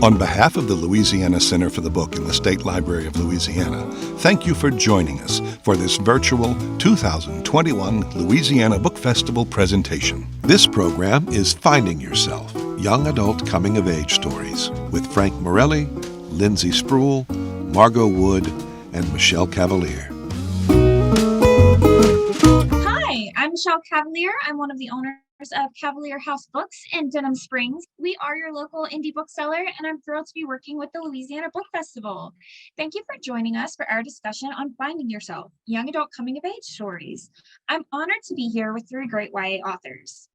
On behalf of the Louisiana Center for the Book in the State Library of Louisiana, thank you for joining us for this virtual 2021 Louisiana Book Festival presentation. This program is Finding Yourself, Young Adult Coming of Age Stories with Frank Morelli, Lindsay Sproul, Margot Wood, and Michelle Cavalier. Hi, I'm Michelle Cavalier. I'm one of the owners of Cavalier House Books in Denham Springs. We are your local indie bookseller, and I'm thrilled to be working with the Louisiana Book Festival. Thank you for joining us for our discussion on Finding Yourself, Young Adult Coming of Age Stories. I'm honored to be here with three great YA authors.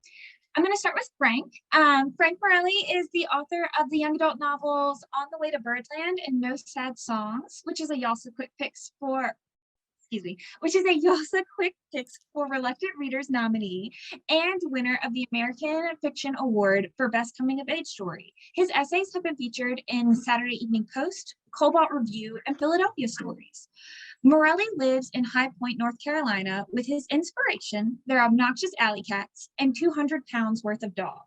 I'm going to start with Frank. Frank Morelli is the author of the young adult novels On the Way to Birdland and No Sad Songs, which is a YALSA Quick Picks for Reluctant Readers nominee and winner of the American Fiction Award for Best Coming of Age Story. His essays have been featured in Saturday Evening Post, Cobalt Review, and Philadelphia Stories. Morelli lives in High Point, North Carolina, with his inspiration, their obnoxious alley cats, and 200 pounds worth of dog.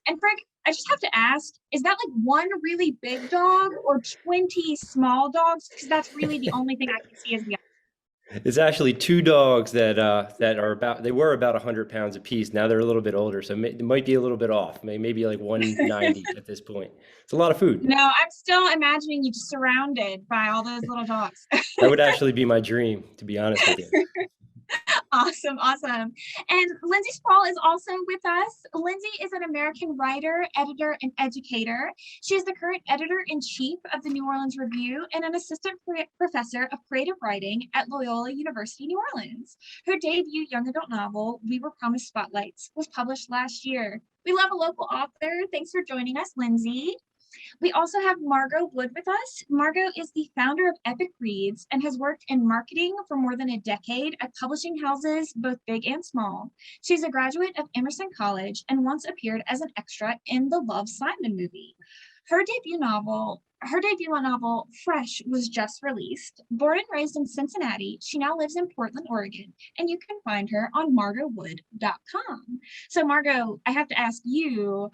And Frank, I just have to ask, is that like one really big dog or 20 small dogs? Because that's really the only thing I can see as the It's actually two dogs that were about 100 pounds apiece. Now they're a little bit older, so they might be a little bit off. Maybe like 190 at this point. It's a lot of food. No, I'm still imagining you just surrounded by all those little dogs. That would actually be my dream, to be honest with you. Awesome. And Lindsay Sproul is also with us. Lindsay is an American writer, editor, and educator. She is the current editor-in-chief of the New Orleans Review and an assistant professor of creative writing at Loyola University, New Orleans. Her debut young adult novel, We Were Promised Spotlights, was published last year. We love a local author. Thanks for joining us, Lindsay. We also have Margot Wood with us. Margot is the founder of Epic Reads and has worked in marketing for more than a decade at publishing houses, both big and small. She's a graduate of Emerson College and once appeared as an extra in the Love, Simon movie. Her debut novel, Fresh, was just released. Born and raised in Cincinnati, she now lives in Portland, Oregon, and you can find her on margotwood.com. So Margot, I have to ask you,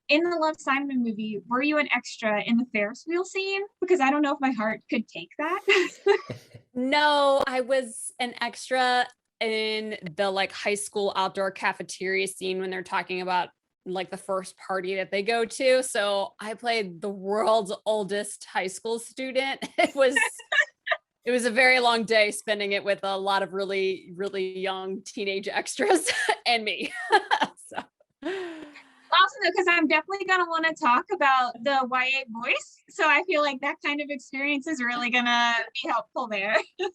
in the Love, Simon movie, were you an extra in the Ferris wheel scene? Because I don't know if my heart could take that. No, I was an extra in the high school outdoor cafeteria scene when they're talking about the first party that they go to. So I played the world's oldest high school student. It was a very long day spending it with a lot of really, really young teenage extras and me. So. Awesome, though, because I'm definitely going to want to talk about the YA voice. So I feel like that kind of experience is really going to be helpful there. So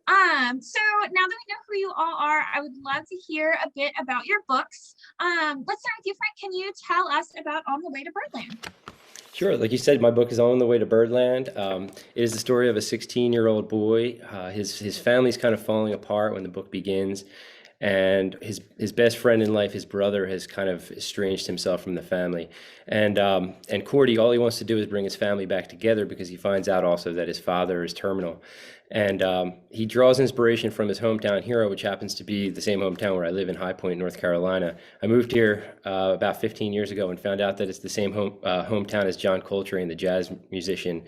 now that we know who you all are, I would love to hear a bit about your books. Let's start with you, Frank. Can you tell us about On the Way to Birdland? Sure. Like you said, my book is On the Way to Birdland. It is the story of a 16-year-old boy. His family's kind of falling apart when the book begins. And his best friend in life, his brother, has kind of estranged himself from the family. And Cordy, all he wants to do is bring his family back together because he finds out also that his father is terminal. And he draws inspiration from his hometown hero, which happens to be the same hometown where I live in High Point, North Carolina. I moved here about 15 years ago and found out that it's the same hometown as John Coltrane, the jazz musician.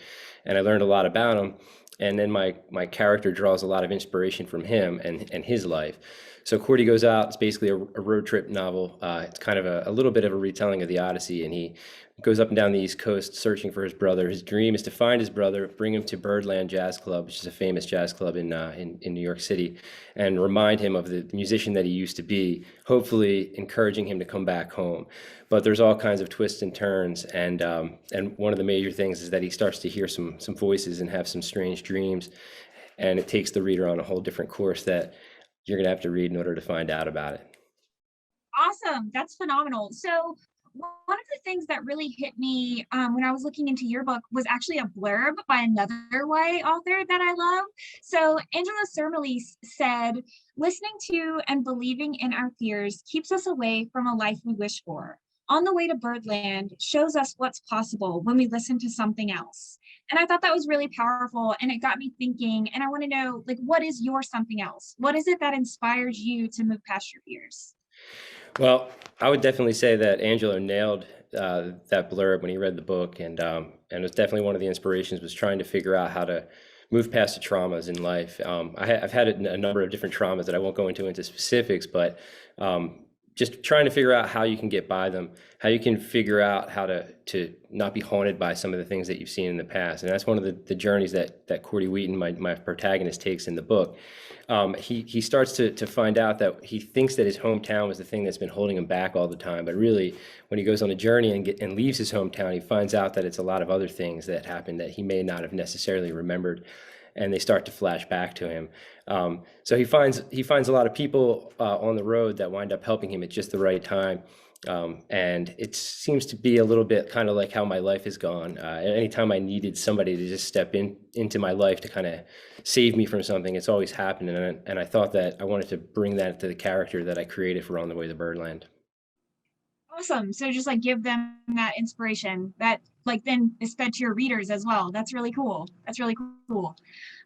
And I learned a lot about him. And then my character draws a lot of inspiration from him and his life. So Cordy goes out. It's basically a road trip novel. It's kind of a little bit of a retelling of the Odyssey, and he goes up and down the East Coast searching for his brother. His dream is to find his brother, bring him to Birdland Jazz Club, which is a famous jazz club in New York City, and remind him of the musician that he used to be, hopefully encouraging him to come back home. But there's all kinds of twists and turns, and one of the major things is that he starts to hear some voices and have some strange dreams, and it takes the reader on a whole different course that you're going to have to read in order to find out about it. Awesome. That's phenomenal. So one of the things that really hit me when I was looking into your book was actually a blurb by another YA author that I love. So Angela Sermelis said, "Listening to and believing in our fears keeps us away from a life we wish for. On the Way to Birdland shows us what's possible when we listen to something else." And I thought that was really powerful, and it got me thinking, and I want to know, what is your something else? What is it that inspires you to move past your fears? Well, I would definitely say that Angela nailed that blurb when he read the book, and it was definitely one of the inspirations, was trying to figure out how to move past the traumas in life. I've had a number of different traumas that I won't go into specifics, but just trying to figure out how you can get by them, how you can figure out how to not be haunted by some of the things that you've seen in the past. And that's one of the journeys that Cordy Wheaton, my protagonist, takes in the book. He starts to find out that he thinks that his hometown was the thing that's been holding him back all the time. But really, when he goes on a journey and leaves his hometown, he finds out that it's a lot of other things that happened that he may not have necessarily remembered, and they start to flash back to him. So he finds a lot of people on the road that wind up helping him at just the right time. And it seems to be a little bit kind of like how my life has gone. Anytime I needed somebody to just step into my life to kind of save me from something, it's always happened. And I thought that I wanted to bring that to the character that I created for On the Way to Birdland. Awesome. So just like give them that inspiration that like then is fed to your readers as well. That's really cool. That's really cool.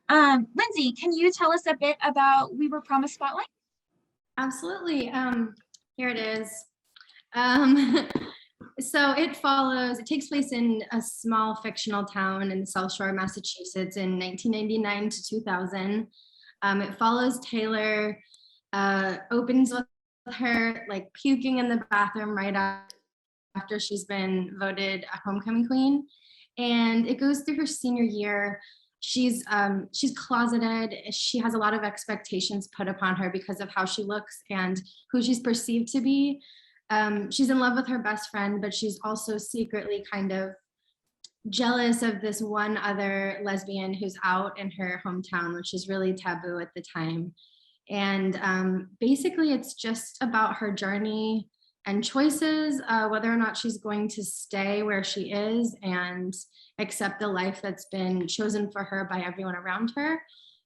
Lindsay, can you tell us a bit about We Were Promised Spotlight? Absolutely. Here it is. So it takes place in a small fictional town in the South Shore, Massachusetts in 1999 to 2000. It follows Taylor, opens with her like puking in the bathroom right after she's been voted a homecoming queen. And it goes through her senior year. She's closeted. She has a lot of expectations put upon her because of how she looks and who she's perceived to be. She's in love with her best friend, but she's also secretly kind of jealous of this one other lesbian who's out in her hometown, which is really taboo at the time. And basically, it's just about her journey and choices, whether or not she's going to stay where she is and accept the life that's been chosen for her by everyone around her,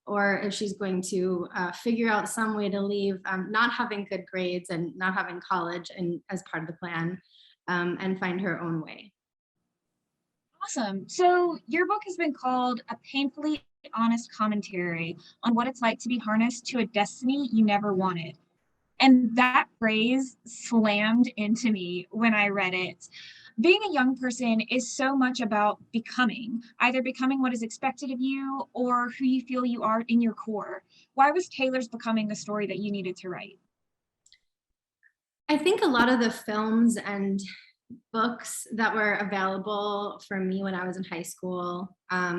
or if she's going to figure out some way to leave, not having good grades and not having college and as part of the plan, and find her own way. Awesome. So your book has been called a painfully honest commentary on what it's like to be harnessed to a destiny you never wanted. And that phrase slammed into me when I read it. Being a young person is so much about becoming, either becoming what is expected of you or who you feel you are in your core. Why was Taylor's Becoming the story that you needed to write? I think a lot of the films and books that were available for me when I was in high school,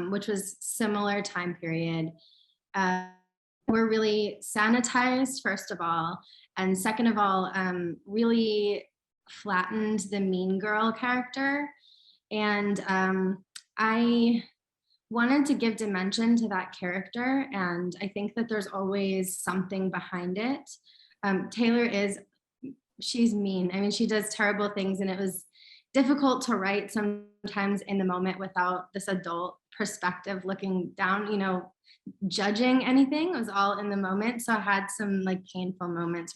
which was similar time period, were really sanitized, first of all, and second of all, really flattened the mean girl character. And I wanted to give dimension to that character, and I think that there's always something behind it. Taylor she's mean. I mean, she does terrible things, and it was difficult to write sometimes in the moment without this adult perspective looking down, judging anything. It was all in the moment. So I had some like painful moments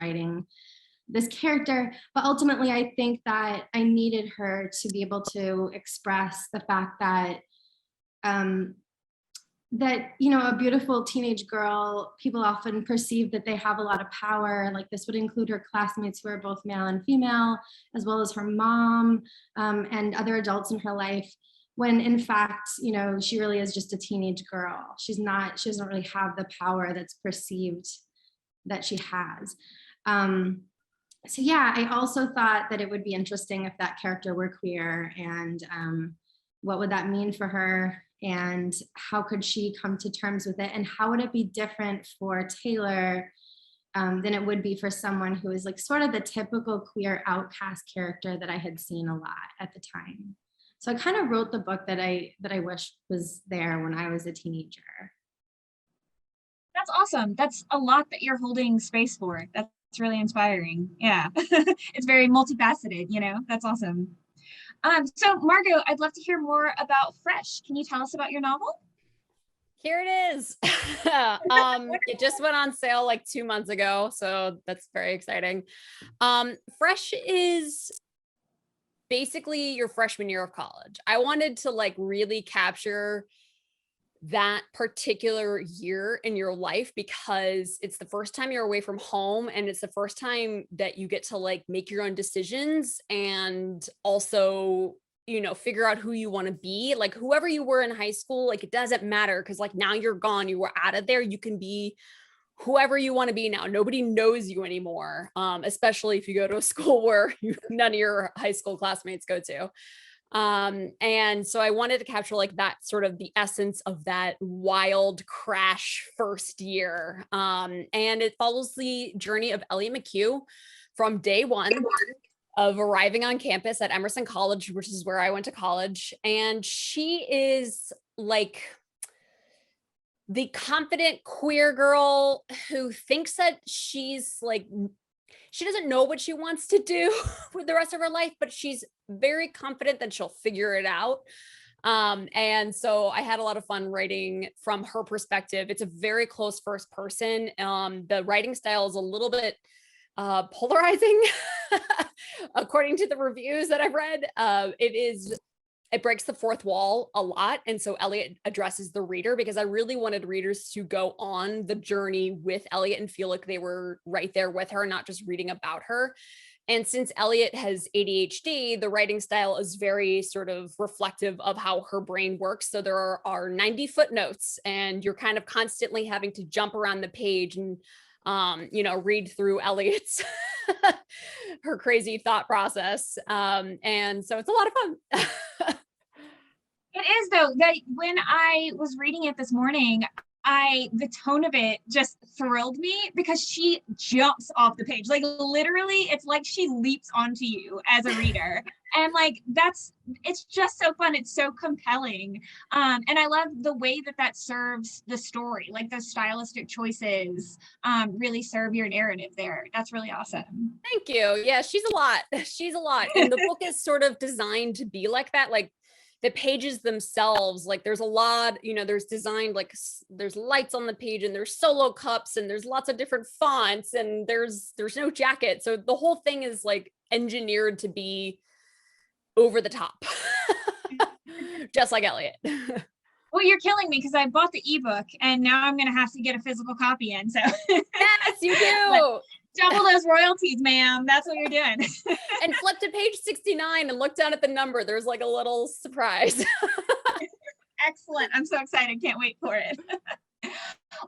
writing this character, but ultimately I think that I needed her to be able to express the fact that a beautiful teenage girl, people often perceive that they have a lot of power. Like this would include her classmates who are both male and female, as well as her mom, and other adults in her life, when in fact, she really is just a teenage girl. She doesn't really have the power that's perceived that she has. So yeah, I also thought that it would be interesting if that character were queer, and what would that mean for her, and how could she come to terms with it, and how would it be different for Taylor than it would be for someone who is like sort of the typical queer outcast character that I had seen a lot at the time. So I kind of wrote the book that I wish was there when I was a teenager. That's awesome. That's a lot that you're holding space for. That's really inspiring. Yeah. It's very multifaceted, That's awesome. So Margot, I'd love to hear more about Fresh. Can you tell us about your novel? Here it is. It just went on sale like 2 months ago, so that's very exciting. Fresh is basically your freshman year of college. I wanted to like really capture that particular year in your life, because it's the first time you're away from home, and it's the first time that you get to like make your own decisions, and also, you know, figure out who you want to be. Like whoever you were in high school, like it doesn't matter, because like now you're gone, you were out of there, you can be whoever you want to be now. Nobody knows you anymore, especially if you go to a school where none of your high school classmates go to. And so I wanted to capture like that sort of the essence of that wild crash first year. And it follows the journey of Elliot McHugh from day one of arriving on campus at Emerson College, which is where I went to college. And she is like the confident queer girl who thinks that she's like, she doesn't know what she wants to do with the rest of her life, but she's very confident that she'll figure it out. And so I had a lot of fun writing from her perspective. It's a very close first person. The writing style is a little bit polarizing, according to the reviews that I've read. It breaks the fourth wall a lot. And so Elliot addresses the reader, because I really wanted readers to go on the journey with Elliot and feel like they were right there with her, not just reading about her. And since Elliot has ADHD, the writing style is very sort of reflective of how her brain works. So there are 90 footnotes, and you're kind of constantly having to jump around the page and you know, read through Elliot's her crazy thought process. And so it's a lot of fun. It is, though, that when I was reading it this morning, the tone of it just thrilled me, because she jumps off the page. Like literally, it's like she leaps onto you as a reader. And like, it's just so fun. It's so compelling. And I love the way that serves the story. Like the stylistic choices really serve your narrative there. That's really awesome. Thank you. Yeah, she's a lot. She's a lot. And the book is sort of designed to be like that. Like the pages themselves, like there's a lot, you know, there's designed, like there's lights on the page, and there's solo cups, and there's lots of different fonts, and there's no jacket. So the whole thing is like engineered to be over the top, just like Elliot. Well, you're killing me, because I bought the ebook and now I'm going to have to get a physical copy in. So yes, you do. Double those royalties, ma'am. That's what you're doing. And flip to page 69 and look down at the number. There's like a little surprise. Excellent. I'm so excited. Can't wait for it.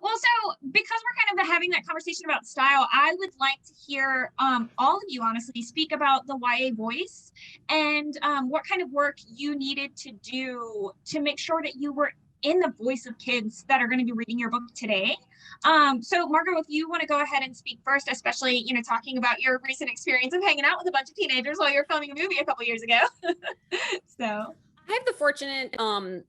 Well, so because we're kind of having that conversation about style, I would like to hear all of you honestly speak about the YA voice, and what kind of work you needed to do to make sure that you were in the voice of kids that are going to be reading your book today. So Margot, if you want to go ahead and speak first, especially, you know, talking about your recent experience of hanging out with a bunch of teenagers while you're filming a movie a couple years ago. So I have the fortunate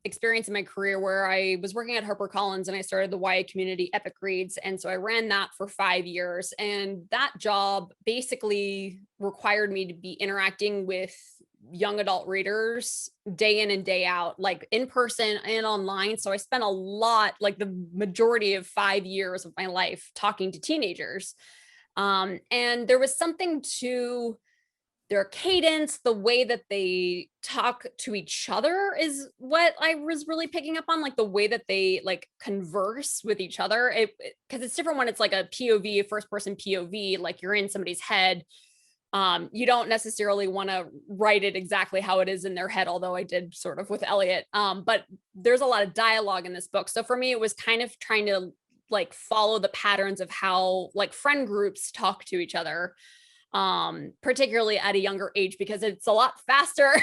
experience in my career where I was working at HarperCollins, and I started the YA community Epic Reads. And so I ran that for 5 years. And that job basically required me to be interacting with young adult readers day in and day out, like in person and online. So I spent a lot, like the majority of 5 years of my life, talking to teenagers. And there was something to their cadence, the way that they talk to each other is what I was really picking up on, like the way that they like converse with each other. Because it's different when it's like a POV, a first person POV, like you're in somebody's head. You don't necessarily want to write it exactly how it is in their head, although I did sort of with Elliot. But there's a lot of dialogue in this book. So for me, it was kind of trying to like follow the patterns of how like friend groups talk to each other, particularly at a younger age, because it's a lot faster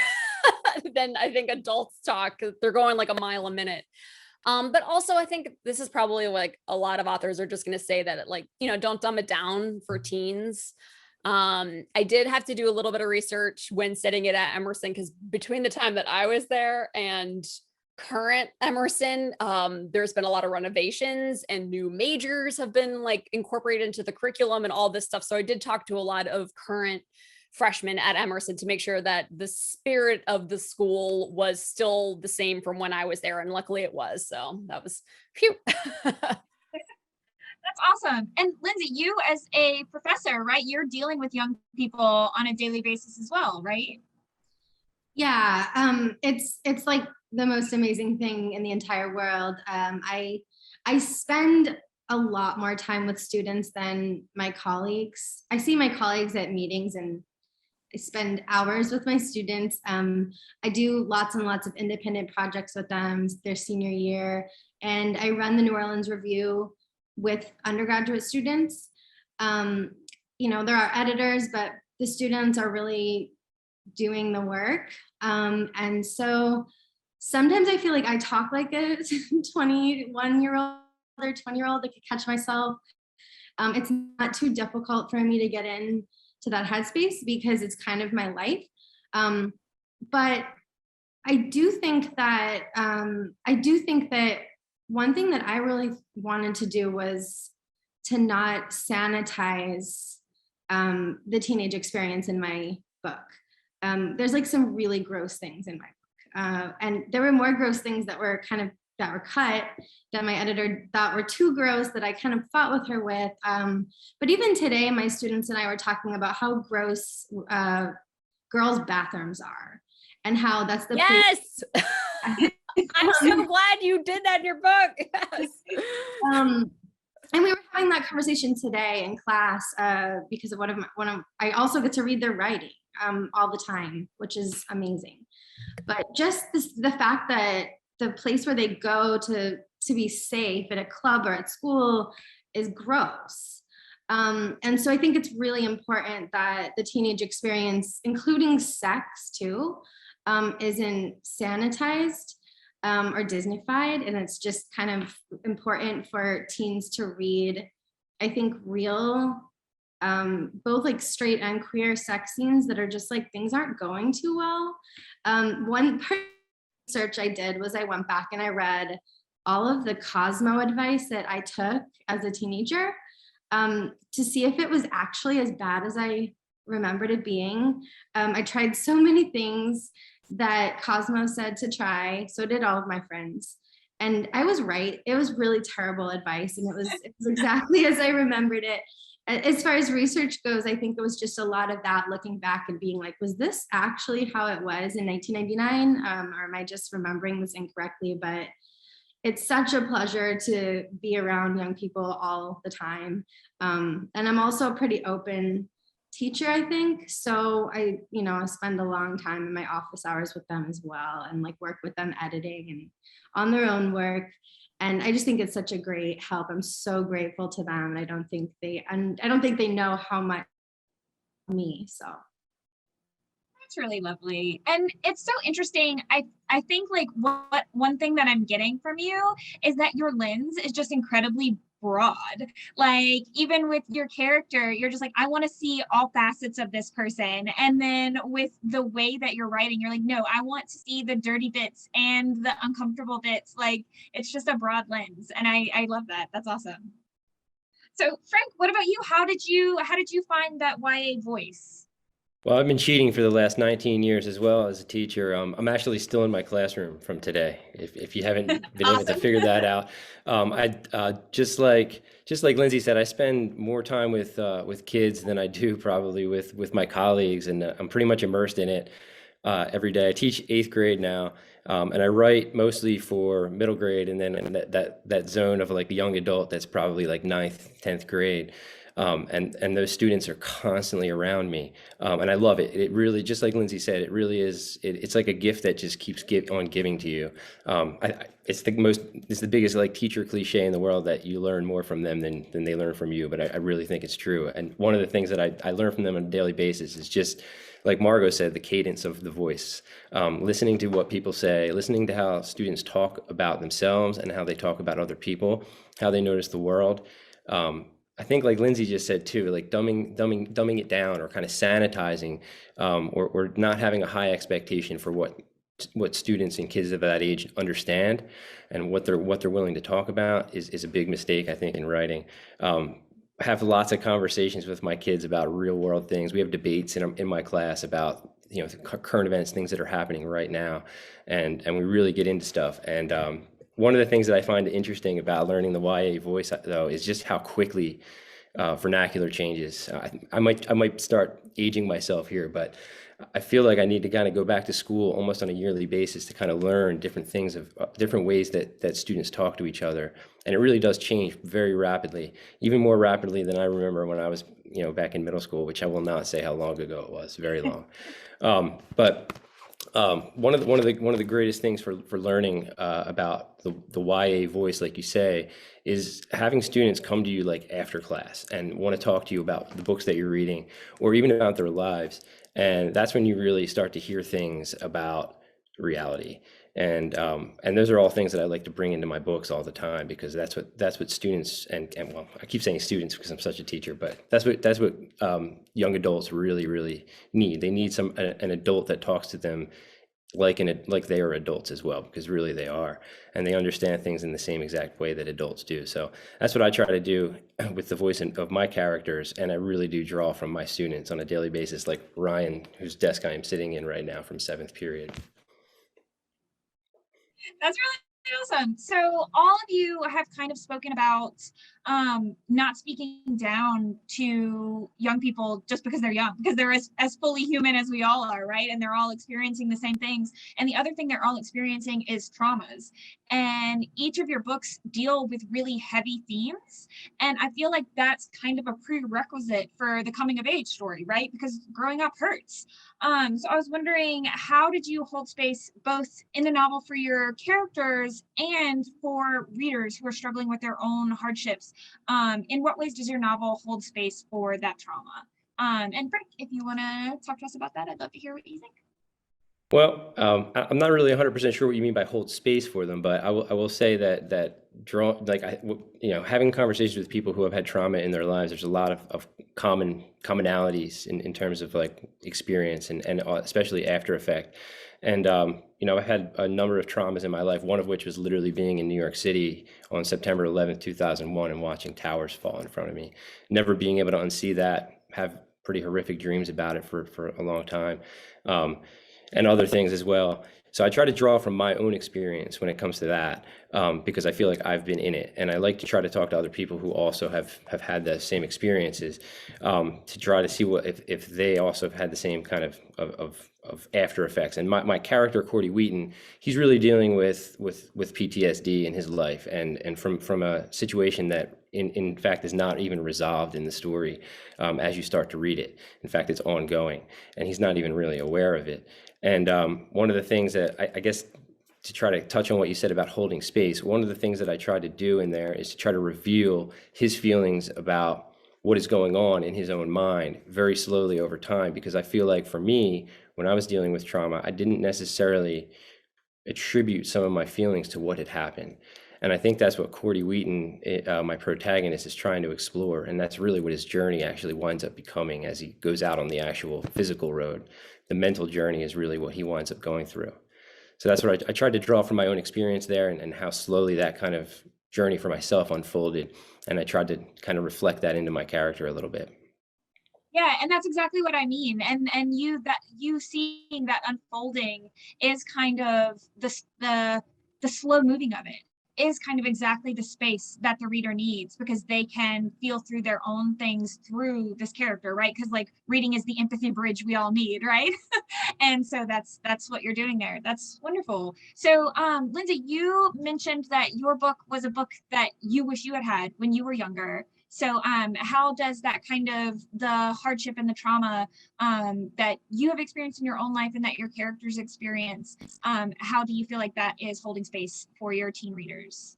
than I think adults talk. They're going like a mile a minute. But also I think this is probably like a lot of authors are just going to say that it, like, you know, don't dumb it down for teens. I did have to do a little bit of research when setting it at Emerson, because between the time that I was there and current Emerson, there's been a lot of renovations and new majors have been like incorporated into the curriculum and all this stuff. So I did talk to a lot of current freshmen at Emerson to make sure that the spirit of the school was still the same from when I was there. And luckily it was. So that was phew. That's awesome. And Lindsay, you as a professor, right? You're dealing with young people on a daily basis as well, right? Yeah, it's like the most amazing thing in the entire world. I spend a lot more time with students than my colleagues. I see my colleagues at meetings and I spend hours with my students. I do lots and lots of independent projects with them their senior year, and I run the New Orleans Review with undergraduate students. There are editors, but the students are really doing the work. And so sometimes I feel like I talk like a 21-year-old or 20-year-old. I could catch myself. It's not too difficult for me to get in to that headspace because it's kind of my life. But I do think that one thing that I really wanted to do was to not sanitize the teenage experience in my book. There's like some really gross things in my book. And there were more gross things that were cut that my editor thought were too gross that I kind of fought with her with. But even today, my students and I were talking about how gross girls' bathrooms are and how that's the Yes. I'm so glad you did that in your book. Yes. And we were having that conversation today in class because of I also get to read their writing all the time, which is amazing. But just the fact that the place where they go to be safe at a club or at school is gross. And so I think it's really important that the teenage experience, including sex too, isn't sanitized or Disneyfied. And it's just kind of important for teens to read, I think, real, both like straight and queer sex scenes that are just like, things aren't going too well. One part of the research I did was I went back and I read all of the Cosmo advice that I took as a teenager to see if it was actually as bad as I remembered it being. I tried so many things that Cosmo said to try. So did all of my friends. And I was right. It was really terrible advice. And it was exactly as I remembered it. As far as research goes, I think it was just a lot of that, looking back and being like, was this actually how it was in 1999? Or am I just remembering this incorrectly? But it's such a pleasure to be around young people all the time. And I'm also a pretty open teacher, I think. So I spend a long time in my office hours with them as well, and like work with them editing and on their own work. And I just think it's such a great help. I'm so grateful to them. And I don't think they know how much me. So That's really lovely. And it's so interesting. I think like one thing that I'm getting from you is that your lens is just incredibly broad. Like even with your character, you're just like, I want to see all facets of this person. And then with the way that you're writing, you're like, no, I want to see the dirty bits and the uncomfortable bits. Like it's just a broad lens. And I love that. That's awesome. So Frank, what about you? How did you find that YA voice? Well, I've been cheating for the last 19 years as well as a teacher. I'm actually still in my classroom from today. If you haven't been able to figure that out, I just like Lindsay said, I spend more time with kids than I do probably with my colleagues, and I'm pretty much immersed in it every day. I teach 8th grade now, and I write mostly for middle grade, and then that zone of like the young adult that's probably like 9th, 10th grade. And those students are constantly around me, and I love it. It really, just like Lindsay said, it really is. It's like a gift that just keeps on giving to you. It's the biggest like teacher cliche in the world that you learn more from them than they learn from you. But I really think it's true. And one of the things that I learn from them on a daily basis is just, like Margot said, the cadence of the voice, listening to what people say, listening to how students talk about themselves and how they talk about other people, how they notice the world. I think like Lindsay just said too, like dumbing it down, or kind of sanitizing, or not having a high expectation for what students and kids of that age understand, and what they're willing to talk about is a big mistake, I think, in writing. I have lots of conversations with my kids about real world things. We have debates in my class about current events, things that are happening right now, and we really get into stuff. And one of the things that I find interesting about learning the YA voice, though, is just how quickly vernacular changes. I might start aging myself here, but I feel like I need to kind of go back to school almost on a yearly basis to kind of learn different things of different ways that students talk to each other. And it really does change very rapidly, even more rapidly than I remember when I was, back in middle school, which I will not say how long ago it was, very long. But one of the greatest things for learning about the YA voice, like you say, is having students come to you like after class and want to talk to you about the books that you're reading or even about their lives. And that's when you really start to hear things about reality. And those are all things that I like to bring into my books all the time, because that's what students and well, I keep saying students because I'm such a teacher, but that's what young adults really need. They need an adult that talks to them like they are adults as well, because really they are, and they understand things in the same exact way that adults do. So that's what I try to do with the voice of my characters, and I really do draw from my students on a daily basis, like Ryan, whose desk I am sitting in right now from 7th period. That's really awesome. So all of you have kind of spoken about not speaking down to young people just because they're young, because they're as fully human as we all are, right? And they're all experiencing the same things. And the other thing they're all experiencing is traumas. And each of your books deal with really heavy themes. And I feel like that's kind of a prerequisite for the coming of age story, right? Because growing up hurts. So I was wondering, how did you hold space both in the novel for your characters and for readers who are struggling with their own hardships? In what ways does your novel hold space for that trauma? And Frank, if you want to talk to us about that, I'd love to hear what you think. Well, I'm not really 100% sure what you mean by hold space for them, but I will say that having conversations with people who have had trauma in their lives, there's a lot of commonalities in terms of like experience and especially after effect. And I've had a number of traumas in my life, one of which was literally being in New York City on September 11th, 2001, and watching towers fall in front of me, never being able to unsee that, have pretty horrific dreams about it for a long time. And other things as well. So I try to draw from my own experience when it comes to that, because I feel like I've been in it. And I like to try to talk to other people who also have had the same experiences, to try to see if they also have had the same kind of after effects. And my character, Cordy Wheaton, he's really dealing with PTSD in his life, and from a situation that in fact is not even resolved in the story as you start to read it. In fact, it's ongoing, and he's not even really aware of it. And one of the things that I guess, to try to touch on what you said about holding space, one of the things that I try to do in there is to try to reveal his feelings about what is going on in his own mind very slowly over time, because I feel like for me, when I was dealing with trauma, I didn't necessarily attribute some of my feelings to what had happened. And I think that's what Cordy Wheaton, my protagonist, is trying to explore. And that's really what his journey actually winds up becoming as he goes out on the actual physical road. The mental journey is really what he winds up going through. So that's what I tried to draw from my own experience there, and how slowly that kind of journey for myself unfolded. And I tried to kind of reflect that into my character a little bit. Yeah, and that's exactly what I mean. And you seeing that unfolding is kind of the slow moving of it is kind of exactly the space that the reader needs, because they can feel through their own things through this character, right? Because like reading is the empathy bridge we all need, right? And so that's what you're doing there. That's wonderful. So Lindsay, you mentioned that your book was a book that you wish you had when you were younger. So how does that kind of the hardship and the trauma that you have experienced in your own life and that your characters experience, how do you feel like that is holding space for your teen readers?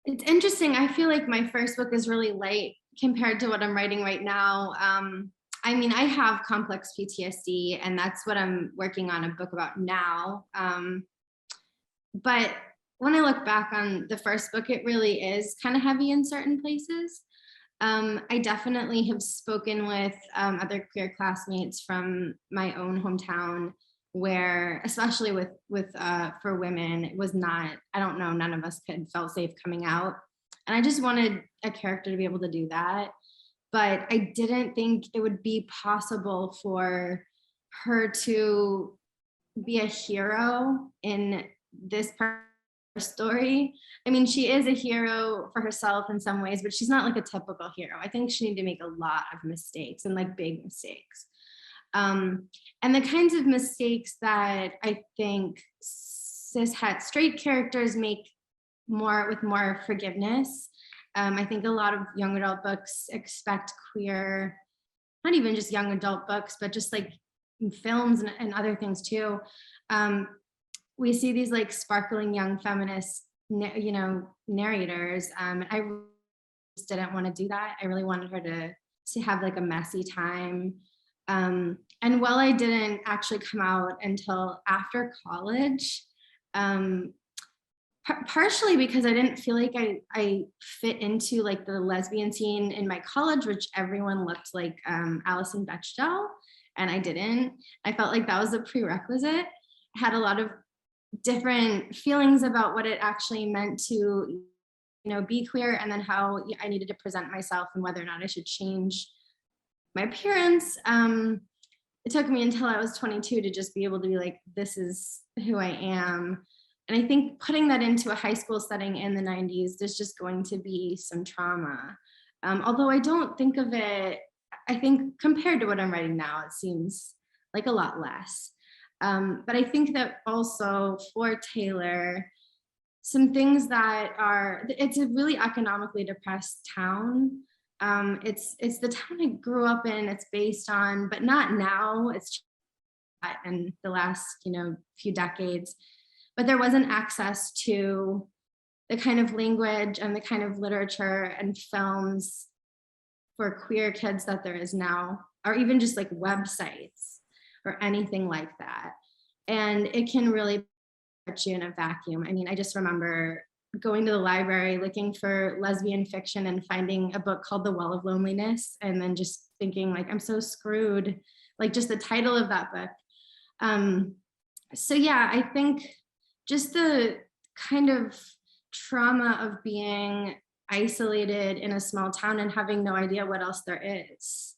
It's interesting. I feel like my first book is really light compared to what I'm writing right now. I mean, I have complex PTSD, and that's what I'm working on a book about now. But when I look back on the first book, it really is kind of heavy in certain places. I definitely have spoken with other queer classmates from my own hometown, where, especially with for women, it was not, I don't know, none of us felt safe coming out. And I just wanted a character to be able to do that. But I didn't think it would be possible for her to be a hero in this story. I mean, she is a hero for herself in some ways, but she's not like a typical hero. I think she needed to make a lot of mistakes and like big mistakes. And the kinds of mistakes that I think cishet straight characters make with more forgiveness. I think a lot of young adult books expect queer, not even just young adult books, but just like films and other things too. We see these like sparkling young feminist, narrators. I just didn't want to do that. I really wanted her to have like a messy time. And while I didn't actually come out until after college, partially because I didn't feel like I fit into like the lesbian scene in my college, which everyone looked like Alison Bechdel, and I didn't. I felt like that was a prerequisite. I had a lot of different feelings about what it actually meant to, be queer, and then how I needed to present myself and whether or not I should change my appearance. It took me until I was 22 to just be able to be like, this is who I am. And I think putting that into a high school setting in the 90s, there's just going to be some trauma. Although I don't think of it, I think compared to what I'm writing now, it seems like a lot less. But I think that also for Taylor, some things that it's a really economically depressed town. It's the town I grew up in, it's based on, but not now, it's in the last, few decades. But there wasn't access to the kind of language and the kind of literature and films for queer kids that there is now, or even just like websites or anything like that. And it can really put you in a vacuum. I mean, I just remember going to the library looking for lesbian fiction and finding a book called The Well of Loneliness, and then just thinking like, I'm so screwed, like just the title of that book. So yeah, I think just the kind of trauma of being isolated in a small town and having no idea what else there is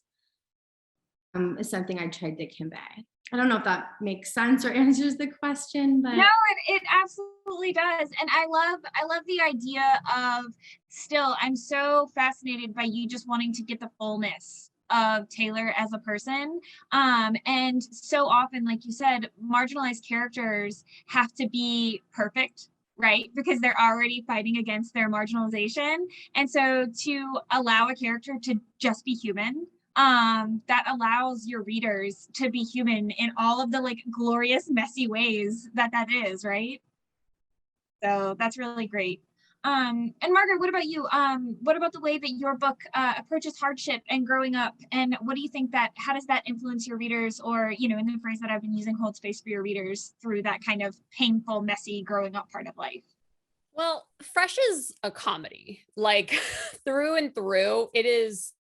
something I tried to convey. I don't know if that makes sense or answers the question, but no, it absolutely does. And I love the idea of, still, I'm so fascinated by you just wanting to get the fullness of Taylor as a person. And so often, like you said, marginalized characters have to be perfect, right? Because they're already fighting against their marginalization. And so to allow a character to just be human, that allows your readers to be human in all of the like glorious, messy ways that is, right? So that's really great. And Margaret, what about you? What about the way that your book approaches hardship and growing up? And what do you think how does that influence your readers, or, in the phrase that I've been using, hold space for your readers through that kind of painful, messy growing up part of life? Well, Fresh is a comedy, like through and through. It is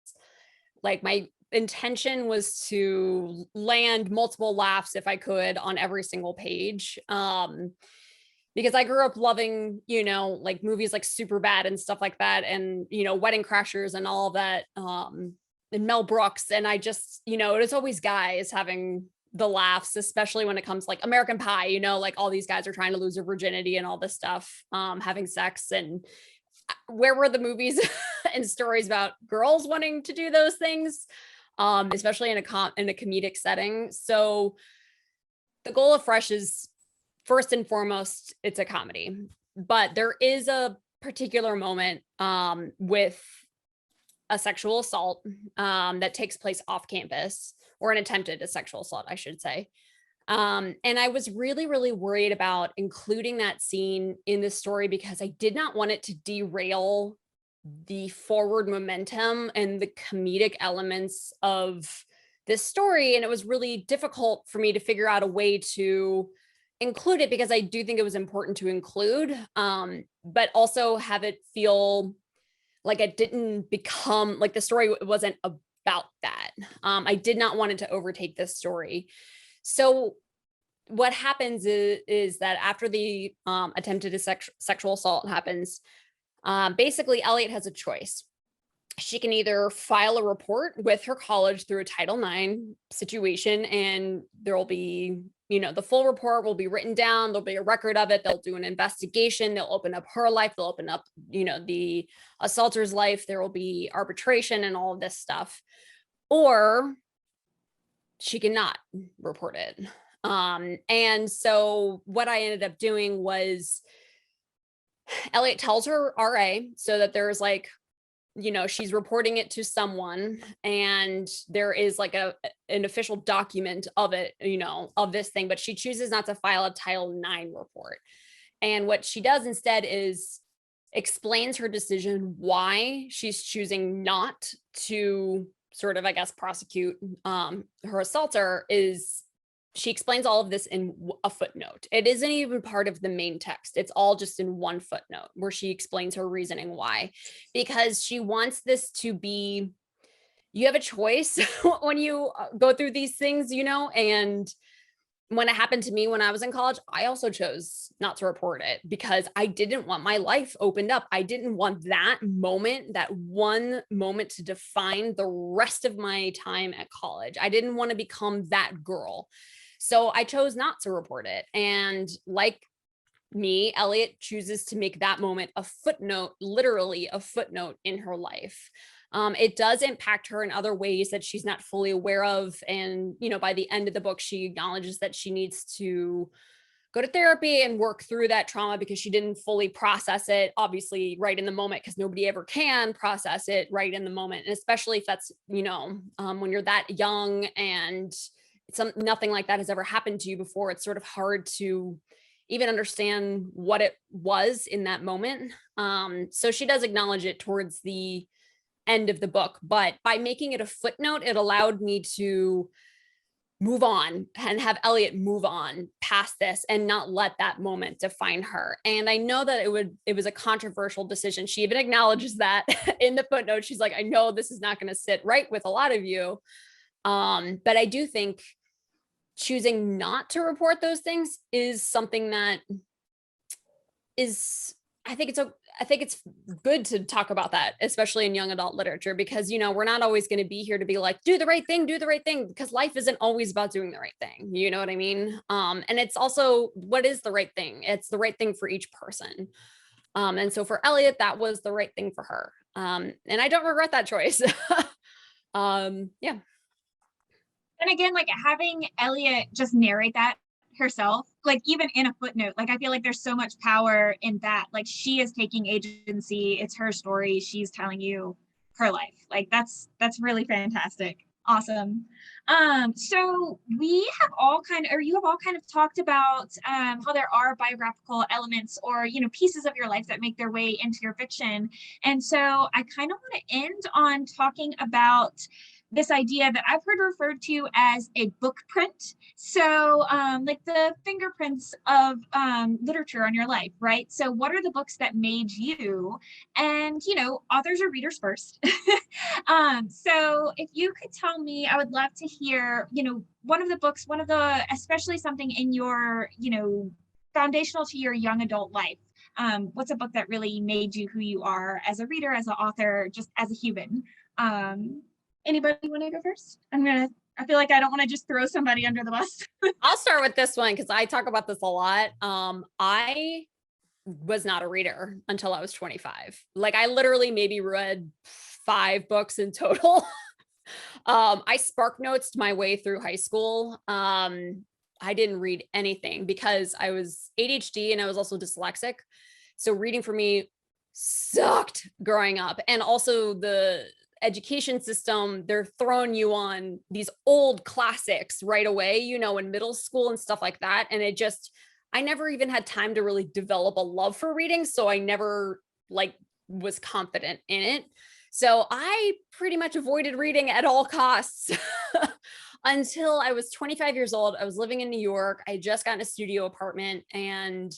like my intention was to land multiple laughs if I could on every single page. Because I grew up loving, like movies like Superbad and stuff like that, and, Wedding Crashers and all of that, and Mel Brooks. And I just, it was always guys having the laughs, especially when it comes like American Pie, like all these guys are trying to lose their virginity and all this stuff, having sex. And where were the movies and stories about girls wanting to do those things, especially in a comedic setting? So the goal of Fresh is, first and foremost, it's a comedy, but there is a particular moment with a sexual assault that takes place off campus, or an attempted sexual assault, I should say. And I was really, really worried about including that scene in the story because I did not want it to derail the forward momentum and the comedic elements of this story. And it was really difficult for me to figure out a way to include it, because I do think it was important to include, but also have it feel like it didn't become like the story wasn't about that. I did not want it to overtake this story. So what happens is that after the attempted sexual assault happens, basically Elliot has a choice. she can either file a report with her college through a Title IX situation, and there will be, the full report will be written down. There'll be a record of it. They'll do an investigation. They'll open up her life. They'll open up, the assaulter's life. There will be arbitration and all of this stuff. Or she cannot report it. And so what I ended up doing was Elliot tells her RA so that there's like, she's reporting it to someone, and there is like an official document of it, of this thing, but she chooses not to file a Title IX report. And what she does instead is explains her decision, why she's choosing not to sort of, I guess, prosecute her assaulter. Is she explains all of this in a footnote. It isn't even part of the main text. It's all just in one footnote where she explains her reasoning why, because she wants this to be, you have a choice when you go through these things, and when it happened to me when I was in college, I also chose not to report it because I didn't want my life opened up. I didn't want that moment, that one moment, to define the rest of my time at college. I didn't want to become that girl. So I chose not to report it. And like me, Elliot chooses to make that moment a footnote, literally a footnote in her life. It does impact her in other ways that she's not fully aware of. And, by the end of the book, she acknowledges that she needs to go to therapy and work through that trauma because she didn't fully process it, obviously, right in the moment, because nobody ever can process it right in the moment. And especially if that's, when you're that young and nothing like that has ever happened to you before, it's sort of hard to even understand what it was in that moment. So she does acknowledge it towards the end of the book, but by making it a footnote, it allowed me to move on and have Elliot move on past this and not let that moment define her. And I know that it was a controversial decision. She even acknowledges that in the footnote. She's like, I know this is not going to sit right with a lot of you. But I do think choosing not to report those things is something that is, I think it's good to talk about that, especially in young adult literature, because, we're not always going to be here to be like, do the right thing, because life isn't always about doing the right thing. You know what I mean? And it's also, what is the right thing? It's the right thing for each person. And so for Elliot, that was the right thing for her. And I don't regret that choice. Yeah. And again, like having Elliot just narrate that herself, like even in a footnote, like I feel like there's so much power in that. Like she is taking agency. It's her story. She's telling you her life. Like that's really fantastic. Awesome. So we have all kind of, or you have all kind of talked about how there are biographical elements or, pieces of your life that make their way into your fiction. And so I kind of want to end on talking about this idea that I've heard referred to as a book print. So like the fingerprints of literature on your life, right? So what are the books that made you? And, authors are readers first. So if you could tell me, I would love to hear, one of the, especially something in your, foundational to your young adult life. What's a book that really made you who you are as a reader, as an author, just as a human? Anybody want to go first? I feel like I don't want to just throw somebody under the bus. I'll start with this one because I talk about this a lot. I was not a reader until I was 25. Like I literally maybe read 5 books in total. I spark notes my way through high school. I didn't read anything because I was ADHD and I was also dyslexic. So reading for me sucked growing up. And also the education system, they're throwing you on these old classics right away, in middle school and stuff like that. And I never even had time to really develop a love for reading. So I never was confident in it. So I pretty much avoided reading at all costs until I was 25 years old. I was living in New York. I had just gotten a studio apartment and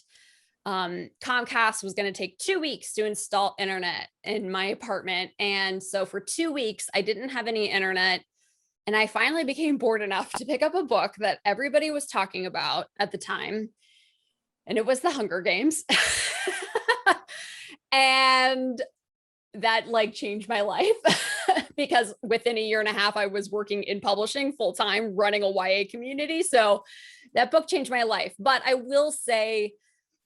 Comcast was going to take 2 weeks to install internet in my apartment. And so for 2 weeks, I didn't have any internet. And I finally became bored enough to pick up a book that everybody was talking about at the time. And it was The Hunger Games. And that like changed my life because within a year and a half, I was working in publishing full time, running a YA community. So that book changed my life. But I will say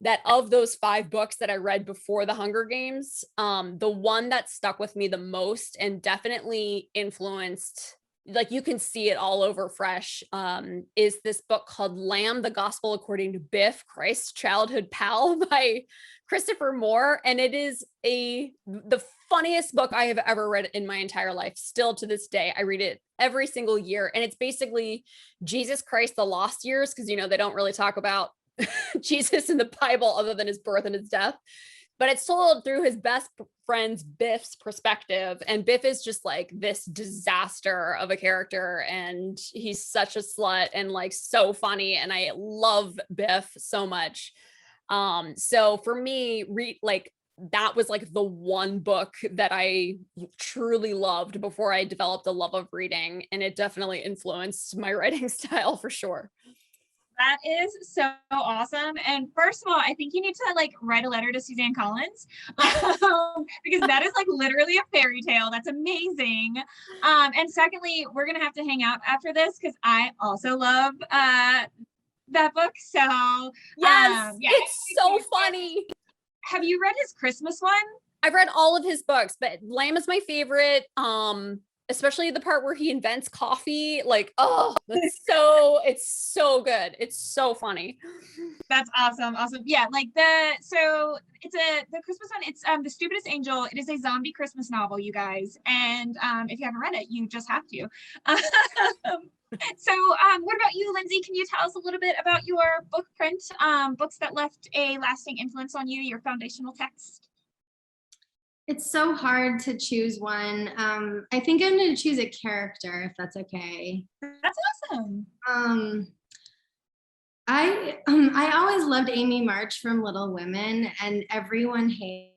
that of those 5 books that I read before the Hunger Games, the one that stuck with me the most and definitely influenced, like you can see it all over Fresh, is this book called Lamb, the Gospel According to Biff, Christ's Childhood Pal by Christopher Moore. And it is the funniest book I have ever read in my entire life. Still to this day, I read it every single year. And it's basically Jesus Christ, the lost years, because, they don't really talk about Jesus in the Bible other than his birth and his death. But it's told through his best friend's Biff's perspective. And Biff is just like this disaster of a character. And he's such a slut and like so funny. And I love Biff so much. So for me, that was like the one book that I truly loved before I developed a love of reading. And it definitely influenced my writing style for sure. That is so awesome. And first of all, I think you need to like write a letter to Suzanne Collins because that is like literally a fairy tale. That's amazing. And secondly, we're going to have to hang out after this because I also love that book. So yes, it's so funny. Have you read his Christmas one? I've read all of his books, but Lamb is my favorite. Especially the part where he invents coffee. Like, oh, it's so good. It's so funny. That's awesome. Awesome. Yeah. Like the Christmas one, it's The Stupidest Angel. It is a zombie Christmas novel, you guys. And if you haven't read it, you just have to. So what about you, Lindsay? Can you tell us a little bit about your book print, books that left a lasting influence on you, your foundational text? It's so hard to choose one. I think I'm going to choose a character, if that's okay. That's awesome. I always loved Amy March from Little Women, and everyone hated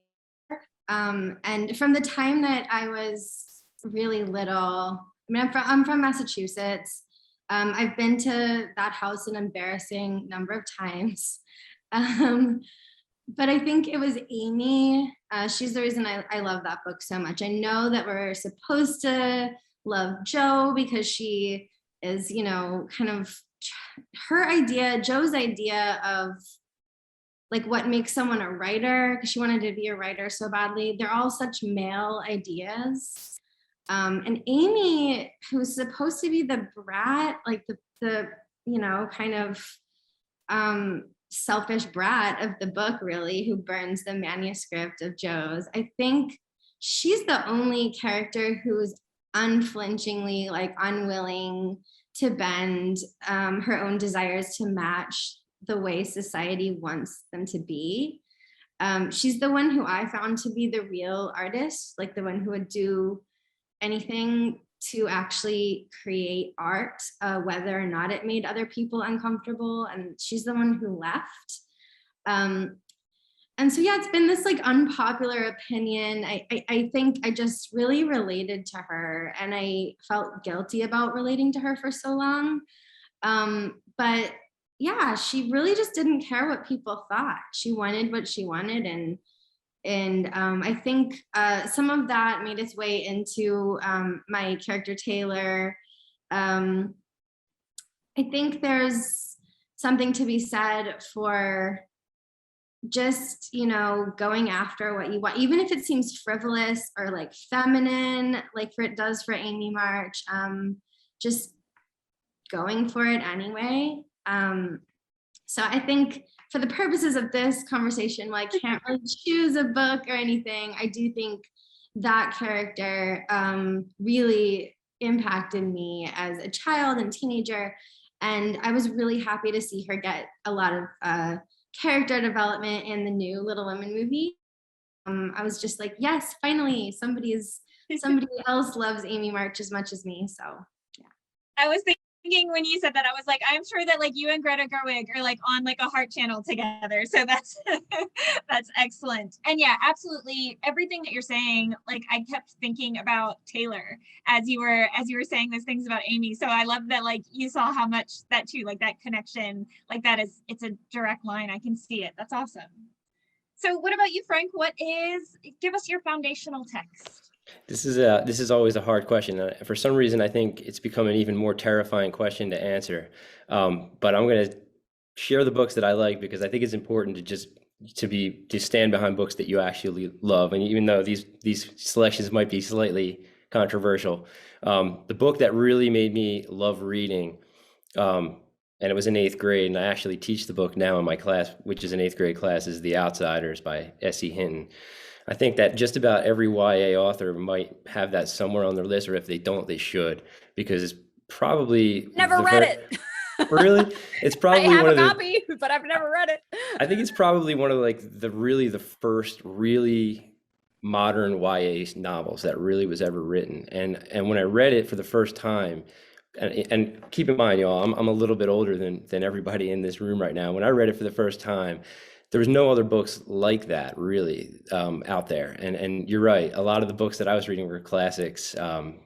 her. And from the time that I was really little, I'm from Massachusetts. I've been to that house an embarrassing number of times. But I think it was Amy. She's the reason I love that book so much. I know that we're supposed to love Jo because she is, kind of Jo's idea of like what makes someone a writer, because she wanted to be a writer so badly. They're all such male ideas. And Amy, who's supposed to be the brat, like the kind of selfish brat of the book, really, who burns the manuscript of Jo's. I think she's the only character who's unflinchingly like unwilling to bend her own desires to match the way society wants them to be. She's the one who I found to be the real artist, like the one who would do anything to actually create art, whether or not it made other people uncomfortable. And she's the one who left. And so, yeah, it's been this like unpopular opinion. I think I just really related to her, and I felt guilty about relating to her for so long. But yeah, she really just didn't care what people thought. She wanted what she wanted. And I think some of that made its way into my character Taylor. I think there's something to be said for just, going after what you want, even if it seems frivolous or like feminine, like it does for Amy March, just going for it anyway. So I think for the purposes of this conversation, I can't really choose a book or anything. I do think that character really impacted me as a child and teenager. And I was really happy to see her get a lot of character development in the new Little Women movie. I was just like, yes, finally, somebody else loves Amy March as much as me. So yeah. I was thinking when you said that, I was like, I'm sure that like you and Greta Gerwig are like on like a heart channel together. So that's that's excellent. And yeah, absolutely everything that you're saying, like I kept thinking about Taylor as you were saying those things about Amy. So I love that like you saw how much that too, like that connection, like that is, it's a direct line. I can see it. That's awesome. So what about you, Frank? Give us your foundational text. This is always a hard question. For some reason, I think it's become an even more terrifying question to answer. But I'm going to share the books that I like, because I think it's important to stand behind books that you actually love. And even though these selections might be slightly controversial, the book that really made me love reading, and it was in 8th grade, and I actually teach the book now in my class, which is an 8th grade class, is The Outsiders by S.E. Hinton. I think that just about every YA author might have that somewhere on their list, or if they don't, they should, because it's probably Never read it. Really? It's probably I have one a of the copy, but I've never read it. I think it's probably one of the first really modern YA novels that really was ever written. And when I read it for the first time, and keep in mind, y'all, I'm a little bit older than everybody in this room right now. When I read it for the first time, there was no other books like that really out there. And you're right, a lot of the books that I was reading were classics,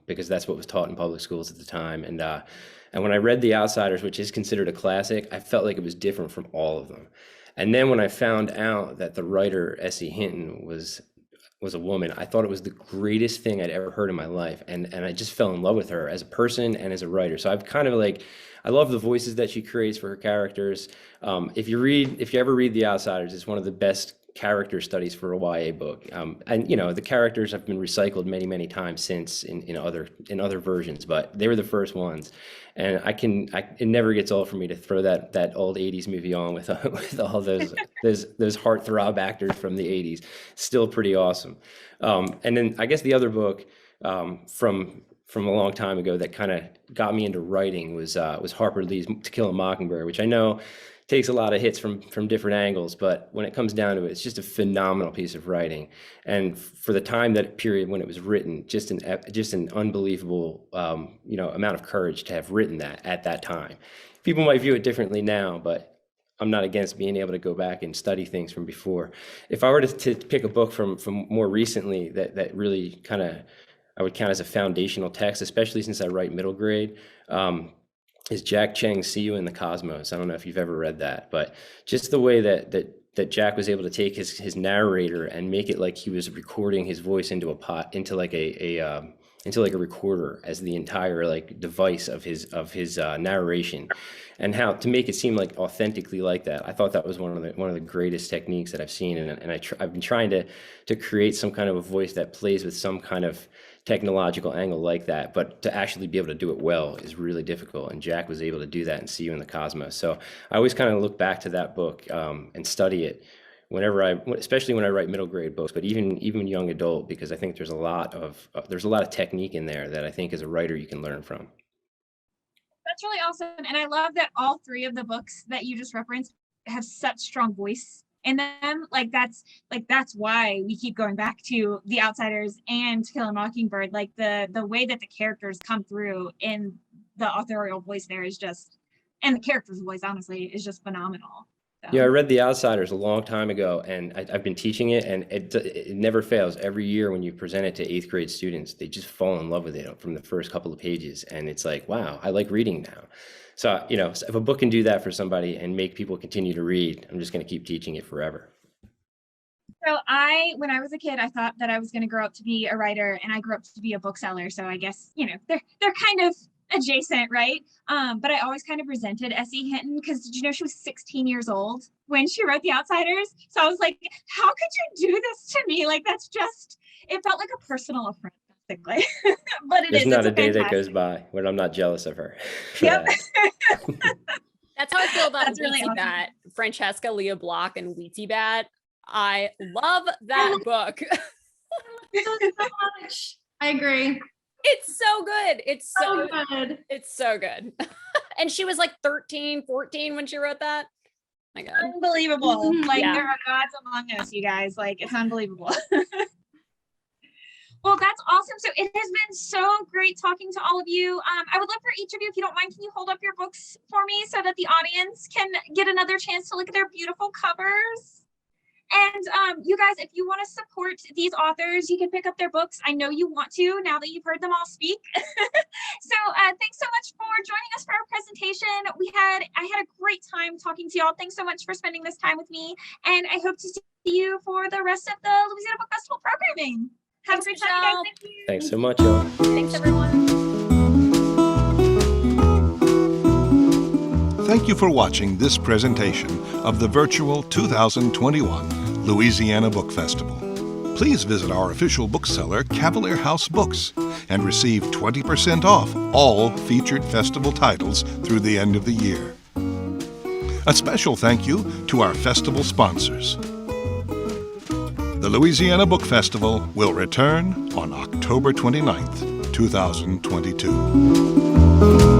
because that's what was taught in public schools at the time. And when I read The Outsiders, which is considered a classic, I felt like it was different from all of them. And then when I found out that the writer S.E. Hinton was a woman, I thought it was the greatest thing I'd ever heard in my life. And I just fell in love with her as a person and as a writer. So I've kind of I love the voices that she creates for her characters. If you ever read The Outsiders, it's one of the best character studies for a YA book. And the characters have been recycled many, many times since in other versions, but they were the first ones. And it never gets old for me to throw that old 80s movie on with all those heartthrob actors from the 80s. Still pretty awesome. And then I guess the other book from a long time ago that kind of got me into writing was Harper Lee's To Kill a Mockingbird, which I know takes a lot of hits from different angles, but when it comes down to it, it's just a phenomenal piece of writing. And for the time, that period when it was written, just an unbelievable amount of courage to have written that at that time. People might view it differently now, but I'm not against being able to go back and study things from before. If I were to pick a book from more recently that really I would count as a foundational text, especially since I write middle grade, is Jack Cheng's See You in the Cosmos. I don't know if you've ever read that, but just the way that Jack was able to take his narrator and make it like he was recording his voice into a recorder as the entire device of his narration, and how to make it seem like authentically like that. I thought that was one of the greatest techniques that I've seen, and I've been trying to create some kind of a voice that plays with some kind of technological angle like that, but to actually be able to do it well is really difficult. And Jack was able to do that and See You in the Cosmos. So I always kind of look back to that book and study it especially when I write middle grade books, but even young adult, because I think there's a lot of technique in there that I think as a writer you can learn from. That's really awesome. And I love that all three of the books that you just referenced have such strong voice in them. That's why we keep going back to The Outsiders and To Kill a Mockingbird. The way that the characters come through in the authorial voice there is just, and the character's voice honestly is just phenomenal. So. Yeah, I read The Outsiders a long time ago, and I've been teaching it, and it never fails. Every year when you present it to 8th grade students, they just fall in love with it from the first couple of pages, and it's like, wow, I like reading now. So, if a book can do that for somebody and make people continue to read, I'm just going to keep teaching it forever. So when I was a kid, I thought that I was going to grow up to be a writer, and I grew up to be a bookseller. So I guess, they're kind of adjacent, right? But I always kind of resented S.E. Hinton, because did you know she was 16 years old when she wrote The Outsiders? So I was like, how could you do this to me? It felt like a personal affront, basically. But There's not a day that goes by when I'm not jealous of her. Yep. That's how I feel about That's really awesome. Bat, Francesca Leah Block and Weetie Bat. I love that book. So much. I agree. It's so good. It's so good. It's so good. And she was 13, 14 when she wrote that. My God. Unbelievable. Yeah. There are gods among us, you guys. It's unbelievable. Well, that's awesome. So it has been so great talking to all of you. I would love for each of you, if you don't mind, can you hold up your books for me so that the audience can get another chance to look at their beautiful covers? And you guys, if you want to support these authors, you can pick up their books. I know you want to now that you've heard them all speak. So thanks so much for joining us for our presentation. I had a great time talking to y'all. Thanks so much for spending this time with me. And I hope to see you for the rest of the Louisiana Book Festival programming. Have a great time, guys. Thank you. Thanks so much, y'all. Thanks, everyone. Thank you for watching this presentation of the virtual 2021 Louisiana Book Festival. Please visit our official bookseller, Cavalier House Books, and receive 20% off all featured festival titles through the end of the year. A special thank you to our festival sponsors. The Louisiana Book Festival will return on October 29th, 2022.